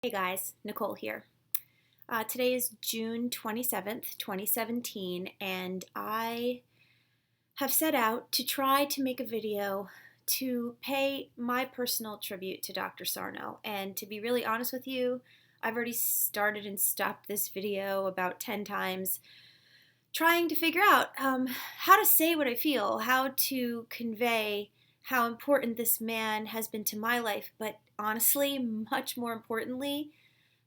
Hey guys, Nicole here. Today is June 27th, 2017, and I have set out to try to make a video to pay my personal tribute to Dr. Sarno. And to be really honest with you, I've already started and stopped this video about 10 times trying to figure out how to say what I feel, how to convey how important this man has been to my life, but honestly, much more importantly,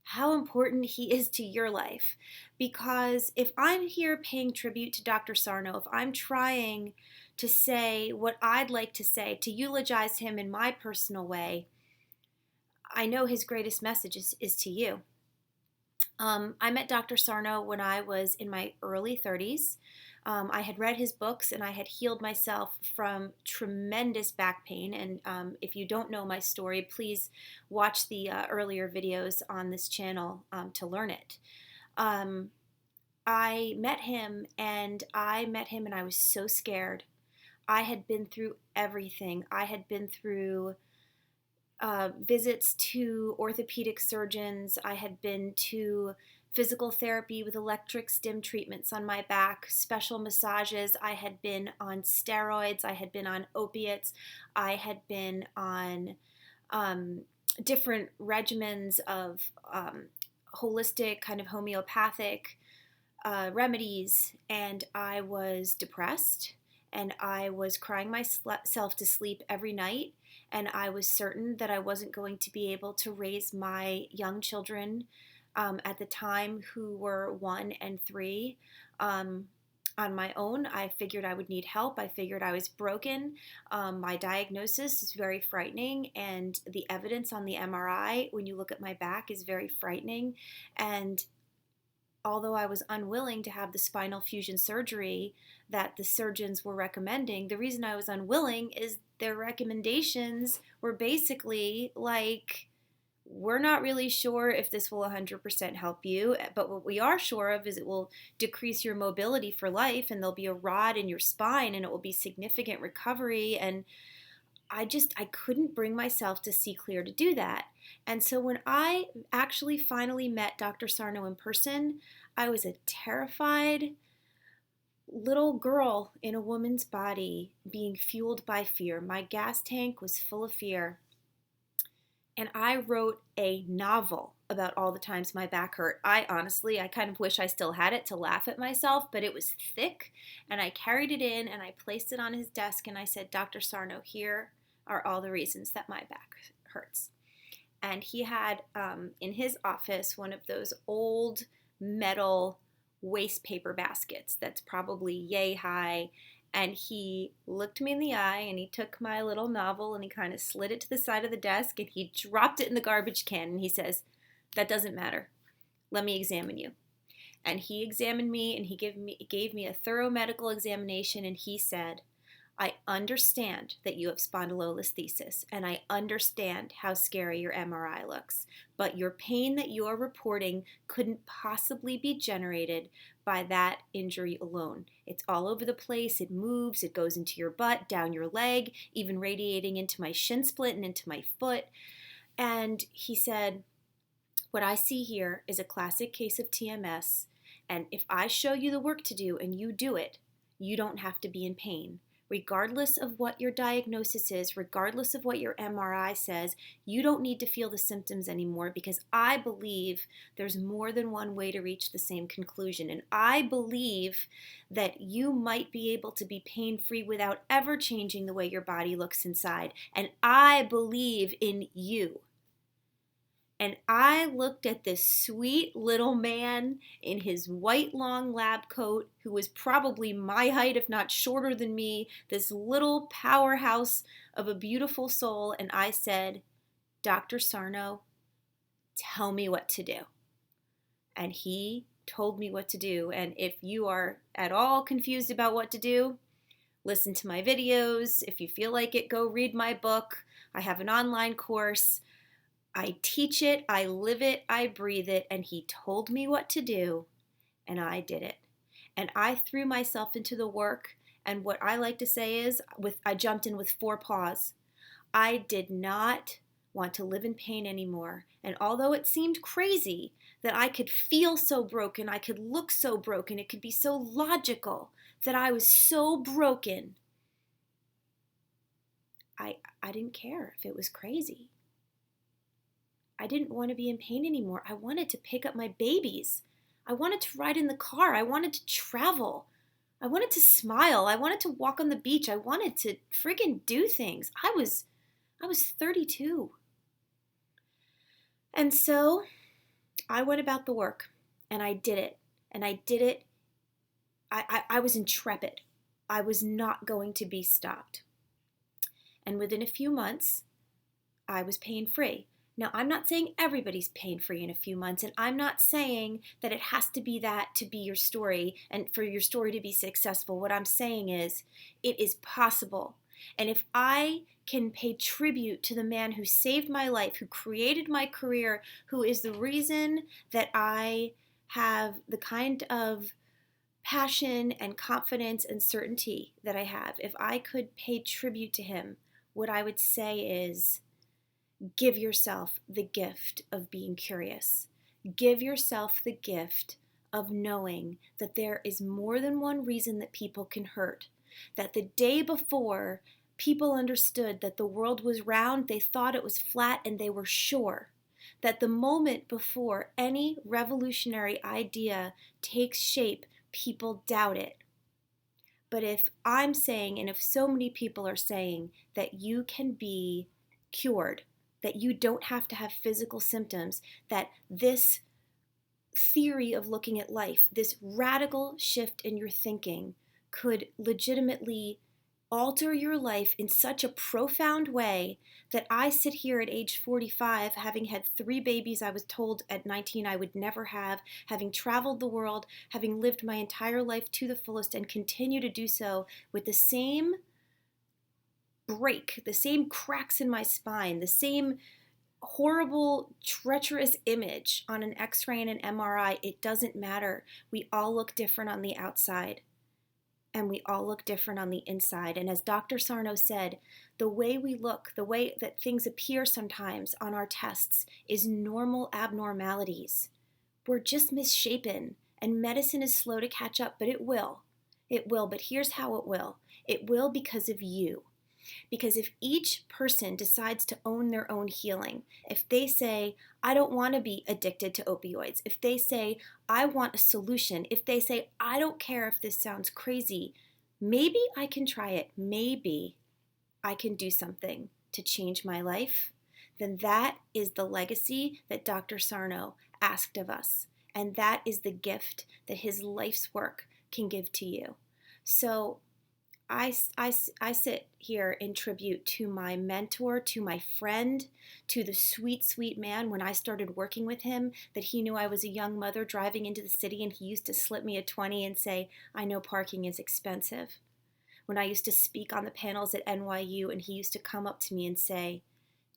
how important he is to your life. Because if I'm here paying tribute to Dr. Sarno, if I'm trying to say what I'd like to say, to eulogize him in my personal way, I know his greatest message is to you. I met Dr. Sarno when I was in my early 30s. I had read his books and I had healed myself from tremendous back pain. And if you don't know my story, please watch the earlier videos on this channel to learn it. I met him and I was so scared. I had been through everything. I had been through visits to orthopedic surgeons. I had been to physical therapy with electric stim treatments on my back, special massages. I had been on steroids. I had been on opiates. I had been on different regimens of holistic, kind of homeopathic remedies. And I was depressed and I was crying myself to sleep every night. And I was certain that I wasn't going to be able to raise my young children at the time, who were 1 and 3, on my own. I figured I would need help. I figured I was broken. My diagnosis is very frightening, and the evidence on the MRI, when you look at my back, is very frightening. And although I was unwilling to have the spinal fusion surgery that the surgeons were recommending, the reason I was unwilling is their recommendations were basically like, we're not really sure if this will 100% help you, but what we are sure of is it will decrease your mobility for life, and there'll be a rod in your spine, and it will be significant recovery. And I couldn't bring myself to see clear to do that. And so when I actually finally met Dr. Sarno in person, I was a terrified little girl in a woman's body being fueled by fear. My gas tank was full of fear. And I wrote a novel about all the times my back hurt. I kind of wish I still had it to laugh at myself, but it was thick, and I carried it in and I placed it on his desk and I said, Dr. Sarno, here are all the reasons that my back hurts. And he had in his office one of those old metal waste paper baskets that's probably yay high. And he looked me in the eye and he took my little novel and he kind of slid it to the side of the desk and he dropped it in the garbage can and he says, that doesn't matter. Let me examine you. And he examined me and he gave me a thorough medical examination, and he said, I understand that you have spondylolisthesis and I understand how scary your MRI looks, but your pain that you are reporting couldn't possibly be generated by that injury alone. It's all over the place. It moves. It goes into your butt, down your leg, even radiating into my shin splint and into my foot. And he said, what I see here is a classic case of TMS. And if I show you the work to do and you do it, you don't have to be in pain. Regardless of what your diagnosis is, regardless of what your MRI says, you don't need to feel the symptoms anymore, because I believe there's more than one way to reach the same conclusion. And I believe that you might be able to be pain-free without ever changing the way your body looks inside. And I believe in you. And I looked at this sweet little man in his white long lab coat, who was probably my height, if not shorter than me, this little powerhouse of a beautiful soul. And I said, Dr. Sarno, tell me what to do. And he told me what to do. And if you are at all confused about what to do, listen to my videos. If you feel like it, go read my book. I have an online course. I teach it, I live it, I breathe it, and he told me what to do, and I did it. And I threw myself into the work, and what I like to say is, I jumped in with 4 paws. I did not want to live in pain anymore. And although it seemed crazy that I could feel so broken, I could look so broken, it could be so logical that I was so broken, I didn't care if it was crazy. I didn't want to be in pain anymore. I wanted to pick up my babies. I wanted to ride in the car. I wanted to travel. I wanted to smile. I wanted to walk on the beach. I wanted to friggin' do things. I was 32. And so I went about the work and I did it. And I did it. I was intrepid. I was not going to be stopped. And within a few months, I was pain-free. Now, I'm not saying everybody's pain-free in a few months, and I'm not saying that it has to be that to be your story and for your story to be successful. What I'm saying is it is possible. And if I can pay tribute to the man who saved my life, who created my career, who is the reason that I have the kind of passion and confidence and certainty that I have, if I could pay tribute to him, what I would say is, give yourself the gift of being curious. Give yourself the gift of knowing that there is more than one reason that people can hurt. That the day before people understood that the world was round, they thought it was flat, and they were sure. That the moment before any revolutionary idea takes shape, people doubt it. But if I'm saying, and if so many people are saying, that you can be cured, that you don't have to have physical symptoms, that this theory of looking at life, this radical shift in your thinking could legitimately alter your life in such a profound way that I sit here at age 45, having had 3 babies I was told at 19 I would never have, having traveled the world, having lived my entire life to the fullest and continue to do so with the same break, the same cracks in my spine, the same horrible, treacherous image on an x-ray and an MRI. It doesn't matter. We all look different on the outside. And we all look different on the inside. And as Dr. Sarno said, the way we look, the way that things appear sometimes on our tests is normal abnormalities. We're just misshapen, and medicine is slow to catch up, but it will. It will, but here's how it will. It will because of you. Because if each person decides to own their own healing, if they say, I don't want to be addicted to opioids, if they say, I want a solution, if they say, I don't care if this sounds crazy, maybe I can try it, maybe I can do something to change my life, then that is the legacy that Dr. Sarno asked of us. And that is the gift that his life's work can give to you. So I sit here in tribute to my mentor, to my friend, to the sweet, sweet man when I started working with him, that he knew I was a young mother driving into the city and he used to slip me a 20 and say, I know parking is expensive. When I used to speak on the panels at NYU and he used to come up to me and say,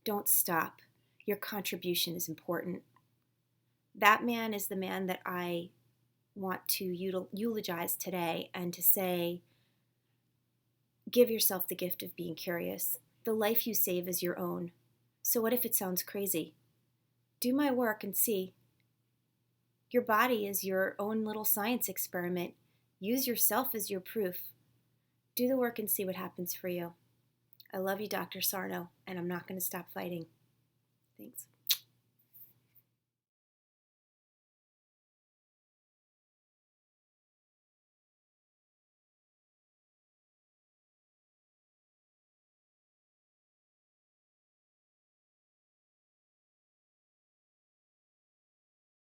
don't stop. Your contribution is important. That man is the man that I want to eulogize today and to say, give yourself the gift of being curious. The life you save is your own. So what if it sounds crazy? Do my work and see. Your body is your own little science experiment. Use yourself as your proof. Do the work and see what happens for you. I love you, Dr. Sarno, and I'm not going to stop fighting. Thanks.